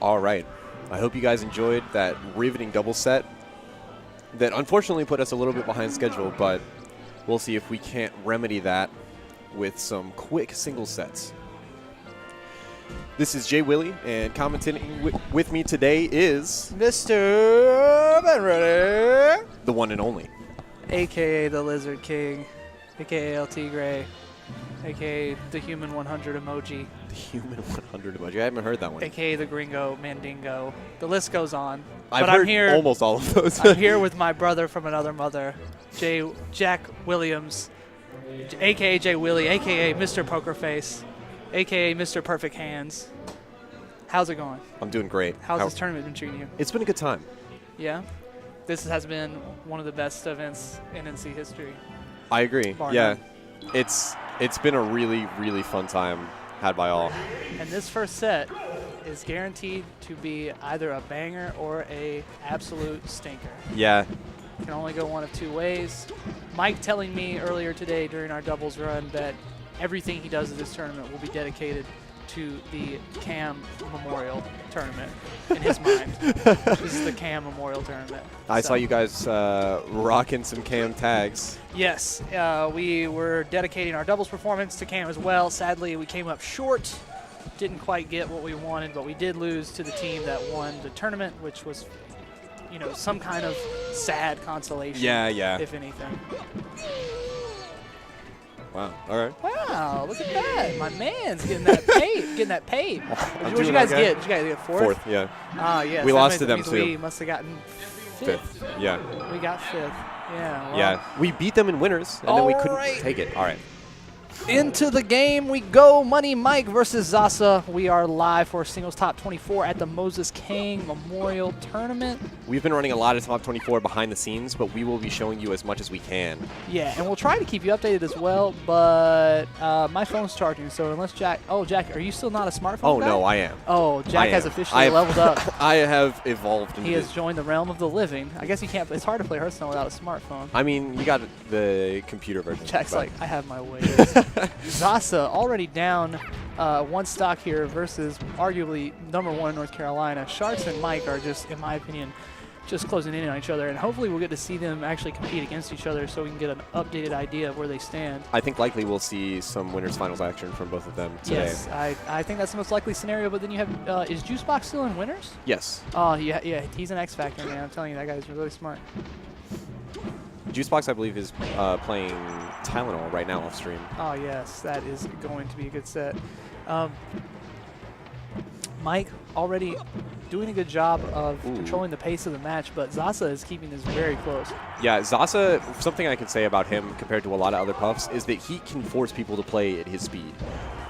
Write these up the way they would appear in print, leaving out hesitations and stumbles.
All right. I hope you guys enjoyed that riveting double set that unfortunately put us a little bit behind schedule, but we'll see if we can't remedy that with some quick single sets. This is Jay Willie, and commentating with me today is Mr. Benready, the one and only, a.k.a. the Lizard King, a.k.a. LT Gray, a.k.a. the Human 100 emoji, the Human 100 emoji. I haven't heard that one. a.k.a. the Gringo Mandingo. The list goes on. I've but heard I'm here, almost all of those. I'm here with my brother from another mother, Jack Williams, a.k.a. Jay Willie, a.k.a. Mr. Poker Face, a.k.a. Mr. Perfect Hands. How's it going? I'm doing great. How's this tournament been treating you? It's been a good time. Yeah? This has been one of the best events in NC history. I agree. Bar Yeah. none. It's been a really, really fun time had by all. And this first set is guaranteed to be either a banger or a absolute stinker. Yeah. Can only go one of two ways. Mike telling me earlier today during our doubles run that everything he does at this tournament will be dedicated to the CAM Memorial Tournament in his mind. This is the CAM Memorial Tournament. I saw you guys rocking some CAM tags. Yes, we were dedicating our doubles performance to CAM as well. Sadly, we came up short. Didn't quite get what we wanted, but we did lose to the team that won the tournament, which was, you know, some kind of sad consolation. Yeah. If anything. Wow. All right. Wow, look at that. My man's getting that paid. Getting that paid. What did you guys okay. get? Did you guys get fourth? Fourth, yeah. Ah, yes. We that lost means- to them, means too. We must have gotten fifth. Yeah. We got fifth. Yeah. Well, Yeah. We beat them in winners, and then we couldn't Alright. take it. All right. Into the game we go. Money Mike versus Zasa. We are live for singles top 24 at the Moses King Memorial Tournament. We've been running a lot of top 24 behind the scenes, but we will be showing you as much as we can. Yeah, and we'll try to keep you updated as well, but my phone's charging, so unless Jack... Oh, Jack, are you still not a smartphone Oh, guy? no, I am. Oh, Jack I has am. officially leveled up. I have evolved into He has joined the realm of the living. I guess you can't... It's hard to play Hearthstone without a smartphone. I mean, you got the computer version. Jack's but- like, I have my ways. Zasa already down one stock here versus arguably number one in North Carolina. Sharks and Mike are just, in my opinion, just closing in on each other, and hopefully we'll get to see them actually compete against each other so we can get an updated idea of where they stand. I think likely we'll see some winners finals action from both of them today. Yes, I think that's the most likely scenario, but then you have, is Juicebox still in winners? Yes. Oh, yeah, he's an X Factor, man. I'm telling you, that guy's really smart. Juicebox, I believe, is playing Tylenol right now off stream. Oh, yes, that is going to be a good set. Mike already doing a good job of controlling the pace of the match, but Zasa is keeping this very close. Yeah, Zasa, something I can say about him compared to a lot of other puffs is that he can force people to play at his speed.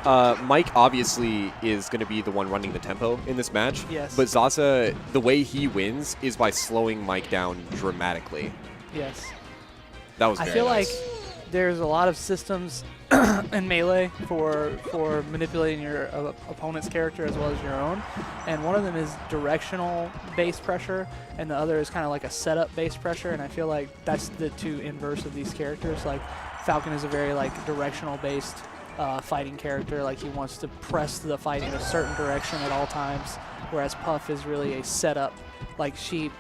Mike obviously is going to be the one running the tempo in this match. Yes. But Zasa, the way he wins is by slowing Mike down dramatically. Yes. That was I very feel nice. like there's a lot of systems in Melee for manipulating your opponent's character as well as your own, and one of them is directional base pressure, and the other is kind of like a setup base pressure, and I feel like that's the two inverse of these characters. Like Falcon is a very like directional based fighting character, like he wants to press the fight in a certain direction at all times, whereas Puff is really a setup. Like she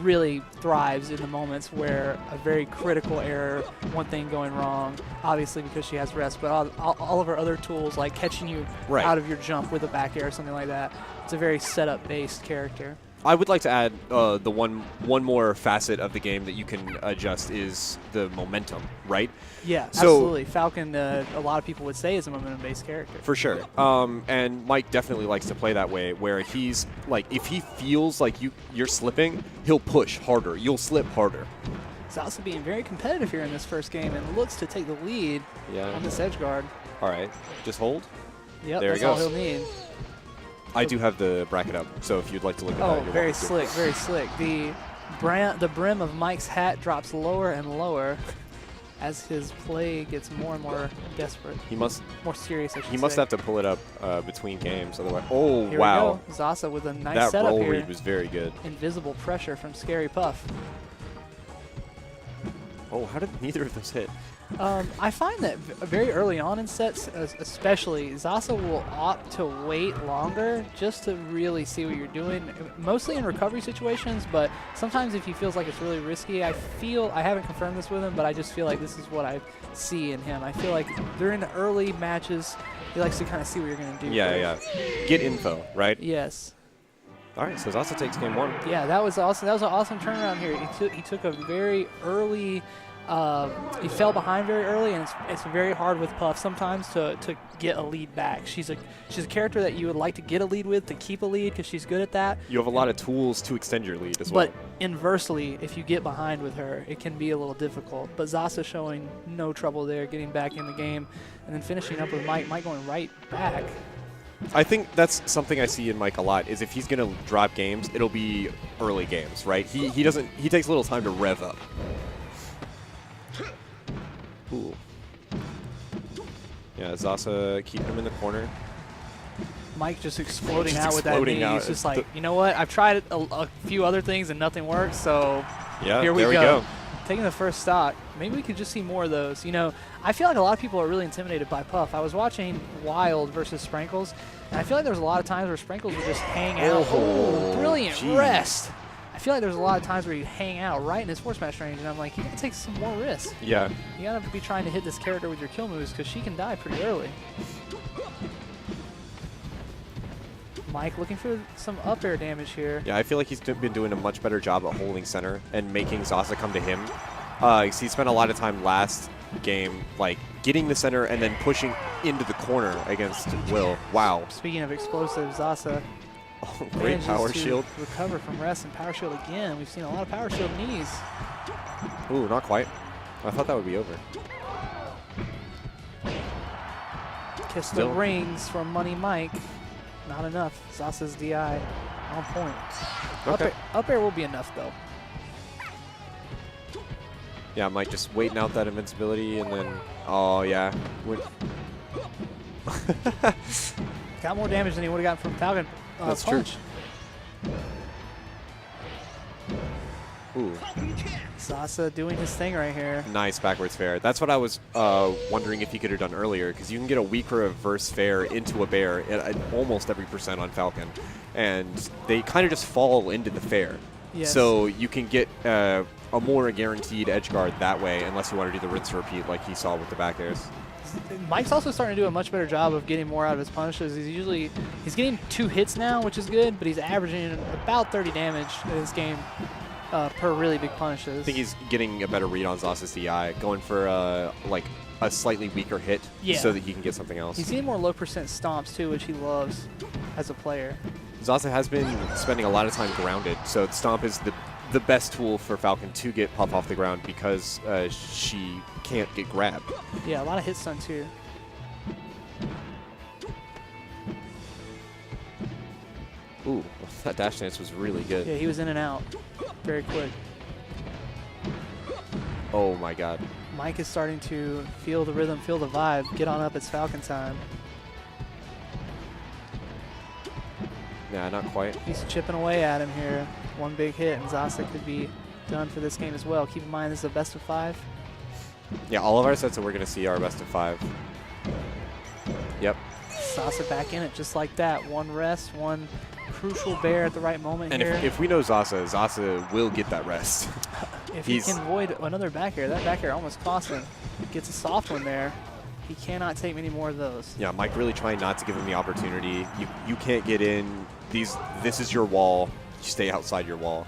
really thrives in the moments where a very critical error, one thing going wrong, obviously because she has rest, but all of her other tools like catching you Right. out of your jump with a back air or something like that. It's a very setup-based character. I would like to add the one more facet of the game that you can adjust is the momentum, right? Yeah, So- absolutely. Falcon, a lot of people would say, is a momentum-based character. For sure. And Mike definitely likes to play that way, where he's like, if he feels like you're slipping, he'll push harder. You'll slip harder. Zasa being very competitive here in this first game and looks to take the lead on this edge guard. All right. Just hold. Yep, There he that's all goes. he'll need. I do have the bracket up, so if you'd like to look at that, Oh, you're very welcome to. slick, very slick. The brim of Mike's hat drops lower and lower as his play gets more and more desperate. He must More serious, I should he say. must have to pull it up between games, otherwise. Oh, Here wow. we go. Zasa with a nice That setup roll here. read was very good. Invisible pressure from Scary Puff. Oh, how did neither of those hit? I find that very early on in sets, especially, Zasa will opt to wait longer just to really see what you're doing, mostly in recovery situations, but sometimes if he feels like it's really risky, I haven't confirmed this with him, but I just feel like this is what I see in him. I feel like during the early matches, he likes to kind of see what you're going to do. Yeah, first. yeah. Get info, right? Yes. All right, so Zasa takes game 1. Yeah, that was awesome. That was an awesome turnaround here. He took a very early. He fell behind very early, and it's very hard with Puff sometimes to get a lead back. She's a character that you would like to get a lead with, to keep a lead, because she's good at that. You have a lot of tools to extend your lead as well. But inversely, if you get behind with her, it can be a little difficult. But Zasa showing no trouble there, getting back in the game, and then finishing up with Mike. Mike going right back. I think that's something I see in Mike a lot, is if he's going to drop games, it'll be early games, right? He takes a little time to rev up. Ooh. Yeah, Zasa keeping him in the corner. Mike just exploding Just out with that knee. exploding out. He's just like, you know what? I've tried a few other things and nothing works, so Yeah, here we there go. Taking the first stock. Maybe we could just see more of those. You know, I feel like a lot of people are really intimidated by Puff. I was watching Wild versus Sprinkles, and I feel like there was a lot of times where Sprinkles would just hang out. Oh, brilliant geez. rest. I feel like there's a lot of times where you hang out right in his force match range, and I'm like, you gotta take some more risks. Yeah. You gotta be trying to hit this character with your kill moves, because she can die pretty early. Mike looking for some up air damage here. Yeah, I feel like he's been doing a much better job at holding center and making Zasa come to him. He spent a lot of time last game, like, getting the center and then pushing into the corner against Will. Wow. Speaking of explosive, Zasa Oh, great power shield. recover from rest and power shield again. We've seen a lot of power shield knees. Ooh, not quite. I thought that would be over. Kiss Still. the rings from Money Mike. Not enough. Zasa's DI on point. Okay. Up air will be enough, though. Yeah, Mike just waiting out that invincibility and then, oh, yeah. Got more damage than he would have gotten from Falcon. That's punch. true. Ooh, Zasa doing his thing right here. nice backwards fair. That's what I was wondering if he could have done earlier, because you can get a weak reverse fair into a bear at almost every percent on Falcon, and they kind of just fall into the fair. Yes. So you can get a more guaranteed edge guard that way, unless you want to do the rinse repeat like he saw with the back airs. Mike's also starting to do a much better job of getting more out of his punishes. He's getting 2 hits now, which is good, but he's averaging about 30 damage in this game per really big punishes. I think he's getting a better read on Zasa's DI, going for like a slightly weaker hit so that he can get something else. He's getting more low percent stomps too, which he loves as a player. Zasa has been spending a lot of time grounded, so Stomp is the best tool for Falcon to get Puff off the ground, because she can't get grabbed. Yeah, a lot of hit stuns here. Ooh, that dash dance was really good. Yeah, he was in and out very quick. Oh my god. Mike is starting to feel the rhythm, feel the vibe. Get on up, it's Falcon time. Yeah, not quite. He's chipping away at him here. One big hit, and Zasa could be done for this game as well. Keep in mind, this is a best of 5. Yeah, all of our sets that we're going to see are best of 5. Yep. Zasa back in it just like that. One rest, one crucial bear at the right moment And here. if we know Zasa, Zasa will get that rest. If he can avoid another back air, that back air almost cost him. Gets a soft one there. He cannot take many more of those. Yeah, Mike really trying not to give him the opportunity. You can't get in. This is your wall. You stay outside your wall.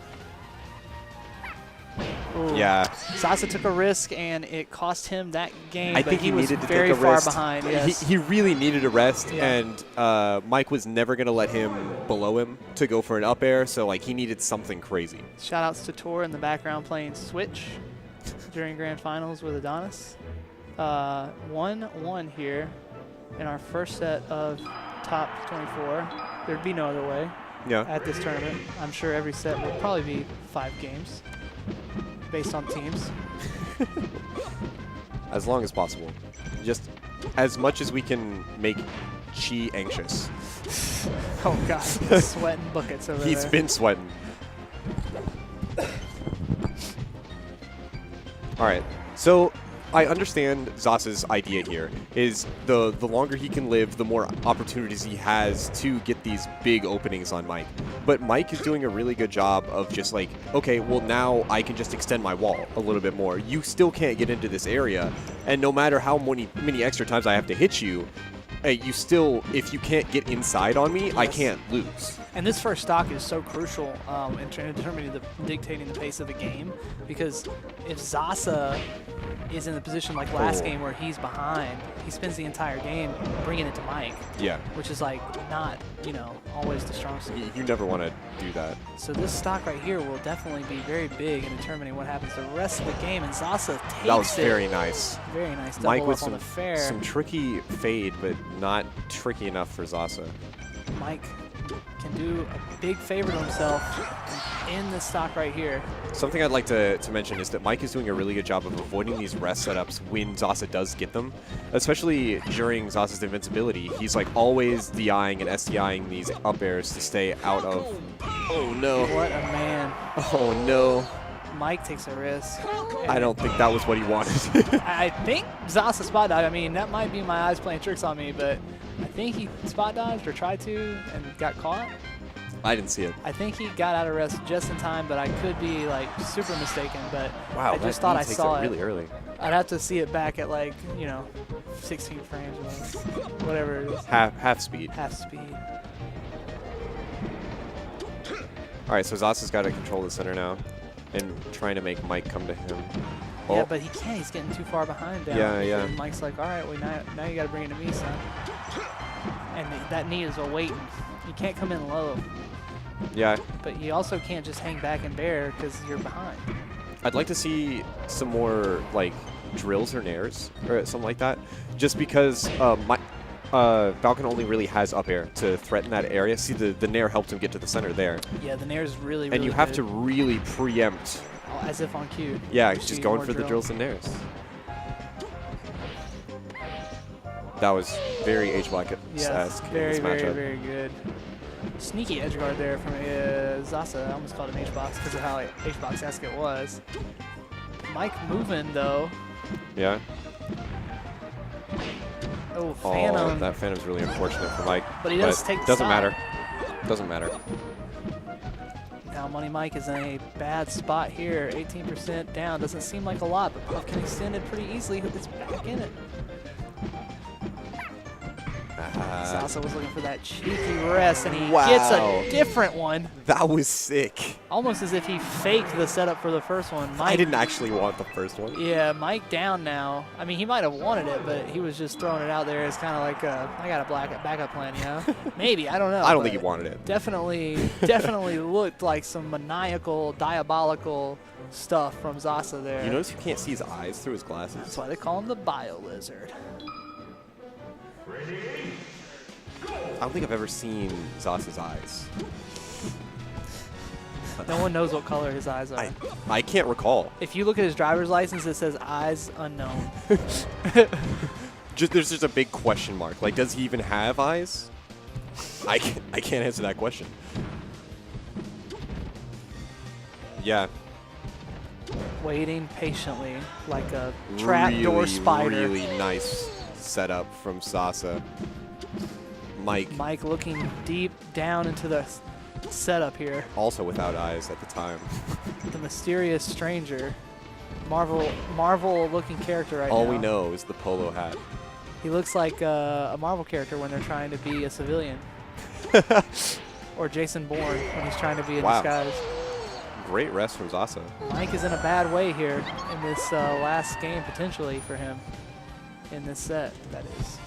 Ooh. Yeah. Zasa took a risk, and it cost him that game. I think he was needed to very take a far rest. behind. Yes. He really needed a rest, Yeah. and Mike was never going to let him below him to go for an up air, so like he needed something crazy. Shout outs to Tor in the background playing Switch during Grand Finals with Adonis. 1-1 here in our first set of top 24. There'd be no other way Yeah. at this tournament. I'm sure every set will probably be 5 games based on teams. As long as possible. Just as much as we can make Chi anxious. Oh, God. He's sweating buckets over there. He's been sweating. All right. So I understand Zasa's idea here is the longer he can live, the more opportunities he has to get these big openings on Mike. But Mike is doing a really good job of just like, okay, well now I can just extend my wall a little bit more. You still can't get into this area, and no matter how many extra times I have to hit you, you still, if you can't get inside on me, I can't lose. And this first stock is so crucial in determining dictating the pace of the game, because if Zasa is in the position like last game where he's behind, he spends the entire game bringing it to Mike. Yeah. Which is like not, you know, always the strong suit. You never want to do that. So this stock right here will definitely be very big in determining what happens the rest of the game, and Zasa takes it. That was very nice. Very nice. Double Mike with up on the fair. some tricky fade, but not tricky enough for Zasa. Mike can do a big favor to himself in this stock right here. Something I'd like to mention is that Mike is doing a really good job of avoiding these rest setups when Zasa does get them, especially during Zasa's invincibility. He's like always DIing and SDIing these up airs to stay out of... Oh no. What a man. Oh no. Mike takes a risk. I don't think that was what he wanted. I think Zasa spot dodged. I mean, that might be my eyes playing tricks on me, but I think he spot dodged or tried to and got caught. I didn't see it. I think he got out of rest just in time, but I could be like super mistaken. But wow, I just thought I saw it really early. I'd have to see it back at like, you know, 16 frames or whatever it is. Half speed. Half speed. All right, so Zasa's got to control the center now and trying to make Mike come to him. Yeah, but he can't. He's getting too far behind down. Yeah. And Mike's like, all right, well, now you got to bring it to me, son. And that knee is a waiting. You can't come in low. Yeah. But you also can't just hang back and bear because you're behind. I'd like to see some more like drills or nairs or something like that, just because Falcon only really has up air to threaten that area. See, the nair helped him get to the center there. Yeah, the nair is really and you have good. to really preempt. Oh, as if on cue. Yeah, just going for the drills and nairs. That was very H-Block-esque in this matchup. Very good. Sneaky edge guard there from Zasa. I almost called it H-Box because of how H-Box-esque it was. Mike moving, though. Yeah. Oh, Phantom. Oh, that Phantom's really unfortunate for Mike. But he does take the doesn't side. matter. Doesn't matter. Now Money Mike is in a bad spot here. 18% down. Doesn't seem like a lot, but Puff can extend it pretty easily. It's back in it. Zasa was looking for that cheeky rest, and he gets a different one. That was sick. Almost as if he faked the setup for the first one. Mike, I didn't actually want the first one. Yeah, Mike down now. I mean, he might have wanted it, but he was just throwing it out there as kind of like, I got a backup plan, you know? Maybe, I don't know. I don't think he wanted it. Definitely looked like some maniacal, diabolical stuff from Zasa there. You notice you can't see his eyes through his glasses? That's why they call him the Bio Lizard. I don't think I've ever seen Zasa's eyes. No one knows what color his eyes are. I can't recall. If you look at his driver's license, it says eyes unknown. There's just a big question mark. Like, does he even have eyes? I can't answer that question. Yeah. Waiting patiently like a trapdoor spider. Really nice setup from Zasa. Mike looking deep down into the setup here. Also without eyes at the time. The mysterious stranger. Marvel-looking character right now. All we know is the polo hat. He looks like a Marvel character when they're trying to be a civilian. Or Jason Bourne when he's trying to be in disguise. Great rest from Zasa. Mike is in a bad way here in this last game, potentially, for him. In this set, that is.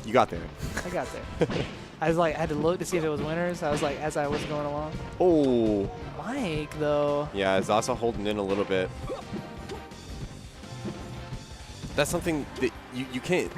You got there. I got there. I was like, I had to look to see if it was winners. I was like, as I was going along. Oh. Mike, though. Yeah, Zasa holding in a little bit. That's something that you can't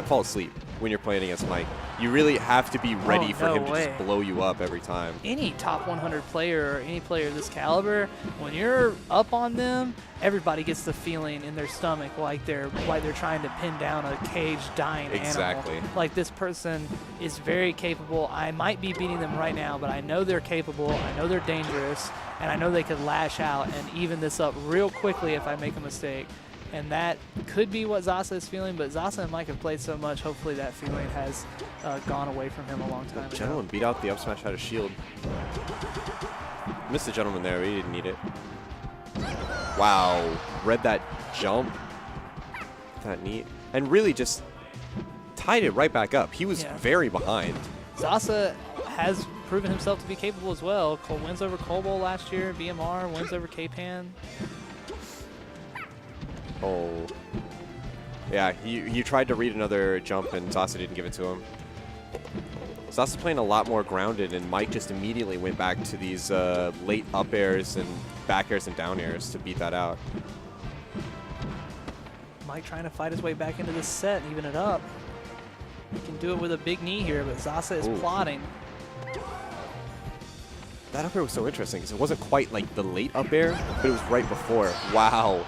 fall asleep when you're playing against Mike. You really have to be ready for no him to way. just blow you up every time. Any top 100 player or any player of this caliber, when you're up on them, everybody gets the feeling in their stomach like they're trying to pin down a caged dying Exactly. animal. Like, this person is very capable. I might be beating them right now, but I know they're capable. I know they're dangerous, and I know they could lash out and even this up real quickly if I make a mistake. And that could be what Zasa is feeling, but Zasa and Mike have played so much, hopefully that feeling has gone away from him a long time ago. Gentleman beat out the up smash out of shield. Missed the gentleman there, he didn't need it. Wow, read that jump. That neat. And really just tied it right back up. He was very behind. Zasa has proven himself to be capable as well. Cole wins over Colbowl last year, BMR wins over K-Pan. Oh. Yeah, he tried to read another jump and Zasa didn't give it to him. Zasa's playing a lot more grounded, and Mike just immediately went back to these late up airs and back airs and down airs to beat that out. Mike trying to fight his way back into this set and even it up. He can do it with a big knee here, but Zasa is plotting. That up air was so interesting because it wasn't quite like the late up air, but it was right before. Wow.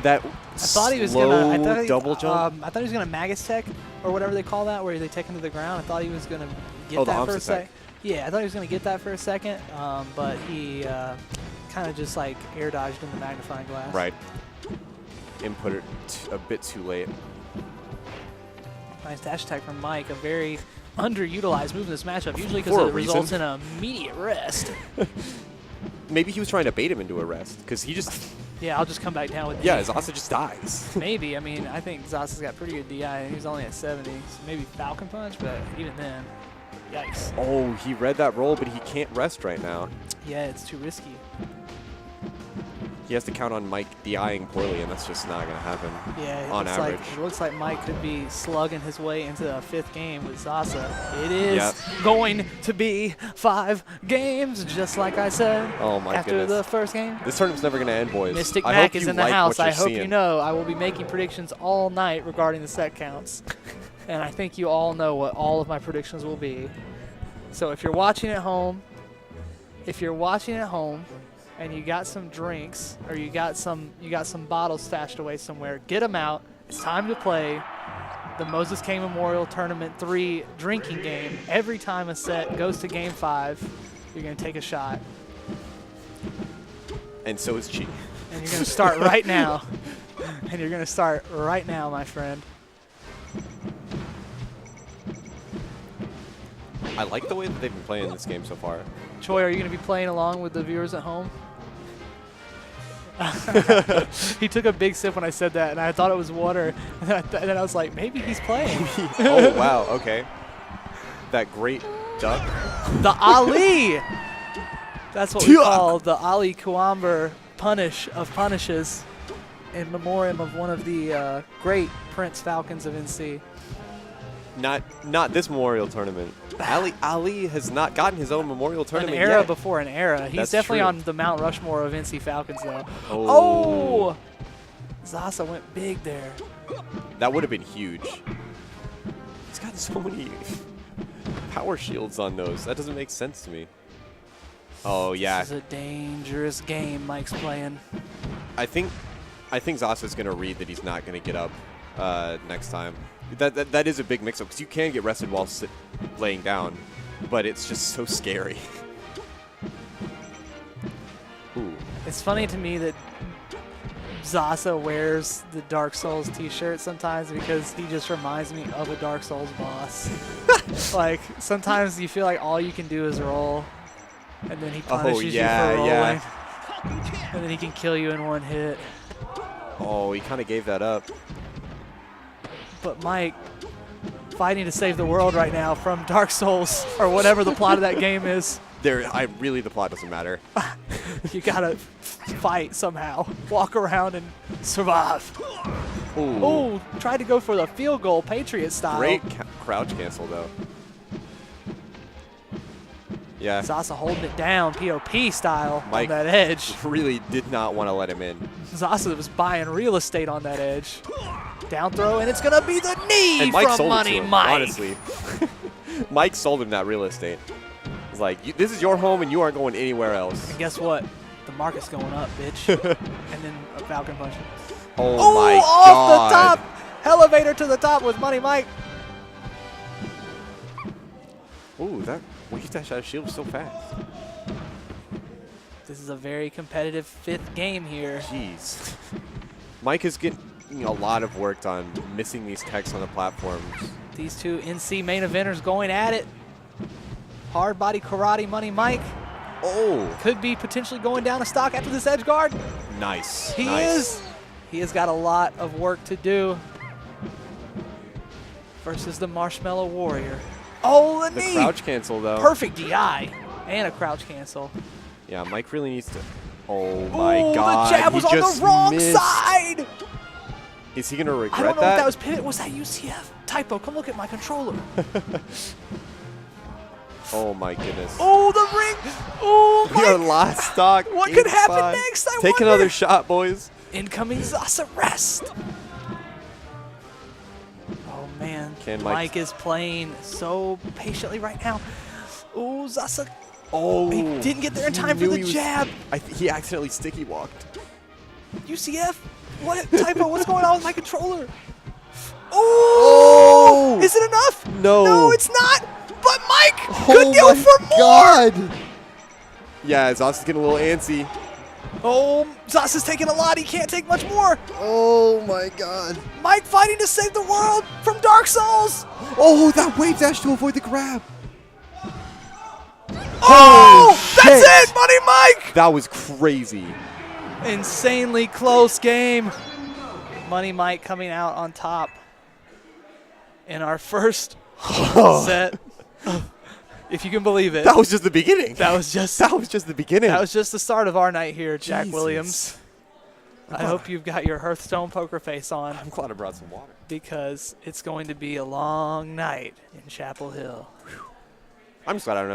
That I thought he was gonna double jump. I thought he was gonna Magus Tech or whatever they call that, where they take him to the ground. I thought he was gonna get that for a second. Yeah, I thought he was gonna get that for a second, but he kind of just like air dodged in the magnifying glass. Right. Input it a bit too late. Nice dash attack from Mike. A very underutilized move in this matchup, usually because it results in an immediate rest. Maybe he was trying to bait him into a rest because he just. Yeah, I'll just come back down with Yeah, Zasa just dies. Maybe. I mean, I think Zasa's got pretty good DI, and he's only at 70. So maybe Falcon Punch, but even then, yikes. Oh, he read that roll, but he can't rest right now. Yeah, it's too risky. He has to count on Mike DIing poorly, and that's just not going to happen on average. It looks like Mike could be slugging his way into a 5th game with Zasa. It is going to be 5 games, just like I said. Oh my after goodness. the first game. This tournament's never going to end, boys. Mystic Mac is in the house. I hope you know I will be making predictions all night regarding the set counts. And I think you all know what all of my predictions will be. So if you're watching at home, and you got some drinks or you got some bottles stashed away somewhere, get them out. It's time to play the Moses K Memorial Tournament 3 drinking game. Every time a set goes to game 5, you're going to take a shot. And so is Chi. And you're going to start right now. And you're going to start right now, my friend. I like the way that they've been playing this game so far. Choi, are you going to be playing along with the viewers at home? He took a big sip when I said that, and I thought it was water. And then I was like, maybe he's playing. Oh, wow. Okay. That great duck. The Ali! That's what we call the Ali Kuamber punish of punishes in memoriam of one of the great Prince Falcons of NC. Not this Memorial Tournament. Ali has not gotten his own Memorial Tournament yet. An era yet. before an era. He's definitely on the Mount Rushmore of NC Falcons, though. Oh! Zasa went big there. That would have been huge. He's got so many power shields on those. That doesn't make sense to me. Oh, yeah. This is a dangerous game Mike's playing. I think Zasa's going to read that he's not going to get up next time. That is a big mix-up because you can get rested while laying down, but it's just so scary. Ooh. It's funny to me that Zasa wears the Dark Souls t-shirt sometimes because he just reminds me of a Dark Souls boss. Like, sometimes you feel like all you can do is roll, and then he punishes you for rolling. And then he can kill you in one hit. Oh, he kind of gave that up. But Mike, fighting to save the world right now from Dark Souls or whatever the plot of that game is. Really, the plot doesn't matter. You gotta fight somehow. Walk around and survive. Ooh. Tried to go for the field goal, Patriot style. Great crouch cancel, though. Yeah. Zasa holding it down, POP style Mike on that edge. Really did not want to let him in. Zasa was buying real estate on that edge. Down throw, and it's going to be the knee and Mike from sold Money it to him, Mike. honestly. Mike sold him that real estate. He's like, this is your home and you aren't going anywhere else. And guess what? The market's going up, bitch. And then a Falcon Punch. Oh my off God. the top! Elevator to the top with Money Mike. Ooh, that wave dash out of shield was so fast. This is a very competitive 5th game here. Jeez. Mike is getting a lot of work done missing these techs on the platforms. These two NC main eventers going at it. Hard body karate Money Mike. Oh. Could be potentially going down a stock after this edge guard. Nice. He nice. is. He has got a lot of work to do versus the Marshmallow Warrior. Oh, the knee. crouch cancel, though. Perfect DI and a crouch cancel. Yeah, Mike really needs to. Oh my God! The jab was on the wrong missed. side. Is he gonna regret I don't know that? if that was pivot. Was that UCF? Typo. Come look at my controller. Oh my goodness! Oh, the ring. Oh, We are Mike. last stock. What in could happen spot. next? I Take wonder. another shot, boys. Incoming Zasa rest. Oh man, Can Mike is playing so patiently right now. Oh, Zasa. Oh, He didn't get there in time for knew the he was- jab. he accidentally sticky walked. UCF? What? Typo, what's going on with my controller? Oh! Is it enough? No. No, it's not. But Mike could Oh go my for more. God! Yeah, Zasa's getting a little antsy. Oh, Zasa's taking a lot. He can't take much more. Oh my God! Mike fighting to save the world from Dark Souls. Oh, that wave dash to avoid the grab. Oh, shit. that's it, Money Mike. That was crazy. Insanely close game. Money Mike coming out on top in our first set. If you can believe it. That was just the beginning. That was just the beginning. That was just the start of our night here, Jack Jesus. Williams. I hope you've got your Hearthstone poker face on I'm glad I brought some water. because it's going to be a long night in Chapel Hill. I'm just glad I don't have